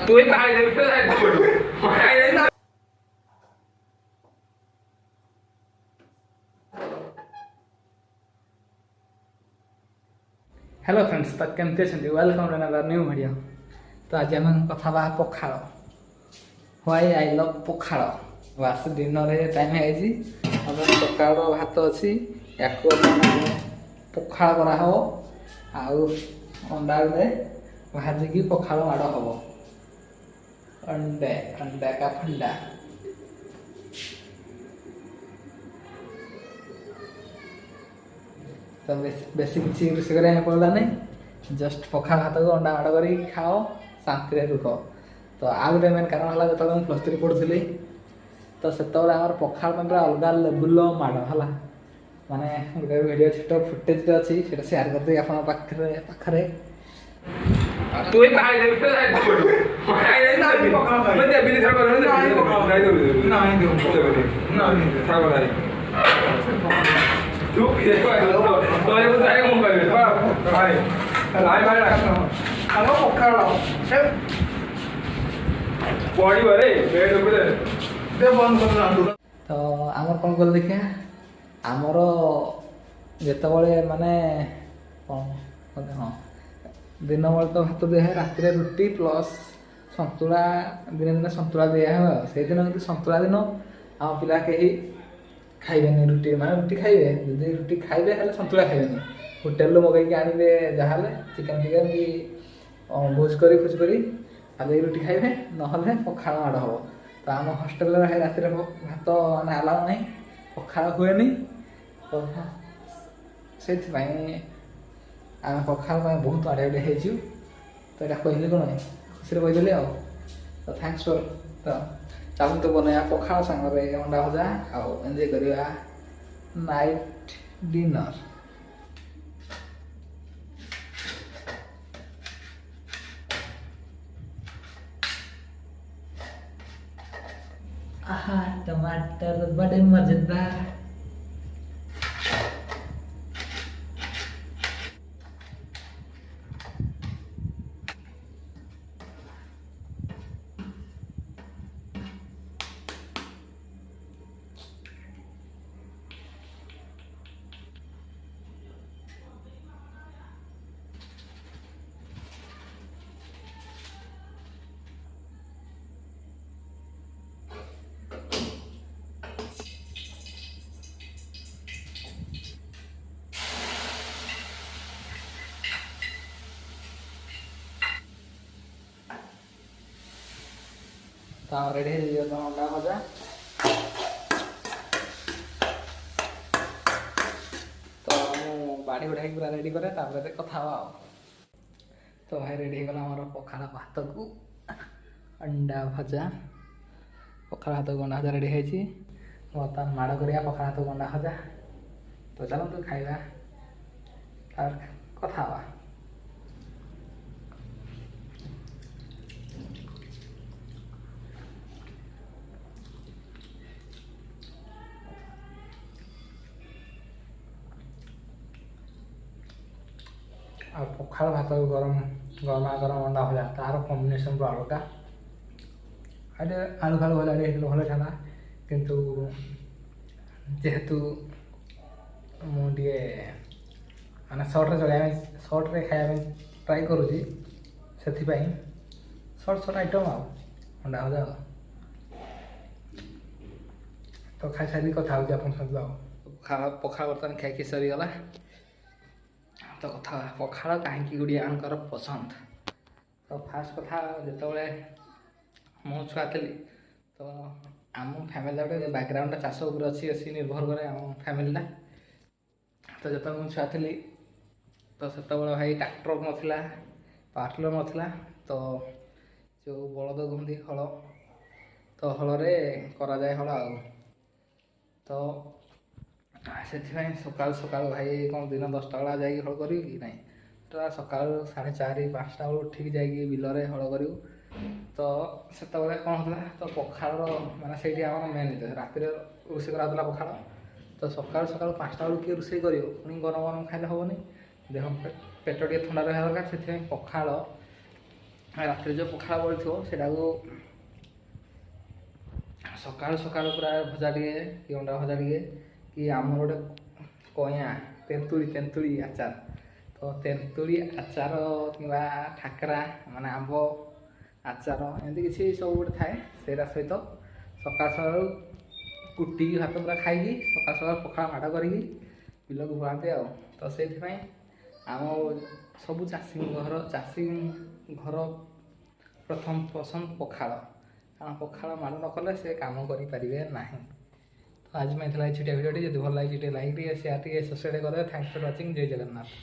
तू ही खाई दे फिर आई बोल खाई दे ना। हेलो फ्रेंड्स, तो केमती अच्छे welcome to another new video. तो आज आम कथा पखाड़ व्हाई आई लव पखाड़। बास दिन टाइम है सका भात अच्छी या पखाड़ कराव अंडा गुड़े भाजिकी पखाड़ माड़ हम अंडे अंडा का फंडा। तो बेसी किसी रोषे कर पड़ा नहीं, जस्ट पखाड़ भात को अंडा माड़ कर खाओ शांति रुख। तो आ गए मेन कारण है जो प्लस 3 पढ़ुली तो से पखाड़ पूरा अलग लेवुल माड़ है माने गोटे वीडियो छोट फुटेज अच्छी से सेयार करदे आप पाखे। तू ही खाई दे फिर आई बोल खाई दे ना मैं दे बिल थर कर ना नहीं दे ना नहीं दे ना नहीं थर कर तू ये तो ये बताए मुंह कर भाई लाई भाई हेलो पखाड़ बॉडी वाले बेड ऊपर दे बंद कर। तो आमर कौन कर देखिए आमर जिते माने कौन हाँ दिन बेले तो भात दिए रात रुटी प्लस सतुला दिने दिने सतुला दिया है से दिन सतुला दिन आम पिला कहीं खाइबेनि रुटी माने रुटी खाइबे जदि रुटी खाइबे हेले सतुला खाइबेनि होटेल मगैक आनबे जहाँ चिकेन टिकेन कि भोज करी खोज करी आज रुटी खाइबे ना पखाड़ माड़ हम। तो आम हस्टेल रात भात माने आलाउ ना पखाड़ हुए तो से आम पखाड़ बहुत आड़े आड़े हो तो यहाँ कहली कौन खुशी कहीदेली आ। तो थैंक्स फॉर तो चाहूँ तो बनया पखाड़ सांगे अंडा भजा आउ एंजॉय करवा नाइट डिनर। आहा टमाटर बड़े मजेदार। तो रेडी अंडा भजा तो बाड़ी बुढ़ाई पूरा रेडी करे कथा हवा। तो भाई रेडी होगा हमारा पखाड़ भात को अंडा भजा पखाड़ भात को अंडा भजा रेडी है बर्तमान माड़ करिया पखाड़ भात को अंडा भजा। तो चलते खाइबा कथा हवा। और पखाड़ भात गरम गरमा गरम अंडा भजा तार कम्बिनेसन पूरा अलग अरे आलू फालू भजा भल था किंतु जेहेतु मुझे माने सर्ट्रे चलिए सर्ट्रे खाया ट्राए करुँची से सर्ट आइटम अंडा भजा तो खाई सारी कथा हो पखाड़ बर्तमान खाई सरीगला। तो कथा पखाड़ कहीं गुड़िया आंकर पसंद। तो फास्ट कथा जिते मु छुआ थी तो आम फैमिली गोटे बैकग्राउंड चाष उपर अच्छी निर्भर करे आम फैमिलीटा। तो जो मुझे छुआ थी तो से भाई ट्रैक्टर नाला पावर टिलर नाला तो जो बलद घुमती हल तो हल कराए हल तो से सका सका भाई कौन दिन 10टा बेला जा हल करी कि ना तो सका 4:30 5टा बेलू उठिक जा बिलरे हल करूँ। तो से कौन होता तो पखाड़ माने से मेन रात रोषे करा पखाड़ तो सका सका 5टा बेलू किए रोषे कर पुणी गरम गरम खाइले हेनी देह पेट टे थंडा रहा दरकार से पखाड़ ରାତିରେ ଯେଉଁ ପଖାଳ ବଳିଥିବ ସେଇଟାକୁ ସକାଳୁ ସକାଳୁ ପୁରା ଭଜା ଟିକେ କି ଅଣ୍ଡା ଭଜା ଟିକେ କି ଆମର ଗୋଟେ କଇଁଆ ତେନ୍ତୁଳି ଆଚାର, ତ ତେନ୍ତୁଳି ଆଚାର କିମ୍ବା ଠାକରା ମାନେ ଆମ୍ବ ଆଚାର ଏମିତି କିଛି ସବୁ ଗୋଟେ ଥାଏ। ସେଇଟା ସହିତ ସକାଳୁ ସକାଳୁ କୁଟିକି ଭାତ ପୁରା ଖାଇକି ସକାଳୁ ସକାଳୁ ପଖାଳ ମାଡ଼ କରିକି ବିଲକୁ ପଳାନ୍ତି ଆଉ। ତ ସେଇଥିପାଇଁ ଆମ ସବୁ ଚାଷୀ ଘର ପ୍ରଥମ ପସନ୍ଦ ପଖାଳ, କାରଣ ପଖାଳ ମାଡ଼ ନ କଲେ ସେ କାମ କରିପାରିବେ ନାହିଁ। ତ ଆଜି ପାଇଁ ଥିଲା ଏ ଛୋଟିଆ ଭିଡ଼ିଓଟି। ଯଦି ଭଲ ଲାଗିଛି ଟିକେ ଲାଇକ୍ ଟିକେ ସେୟାର ଟିକେ ସବସ୍କ୍ରାଇବ୍ କରିଦେବେ। Thanks for watching. ଜୟ ଜଗନ୍ନାଥ।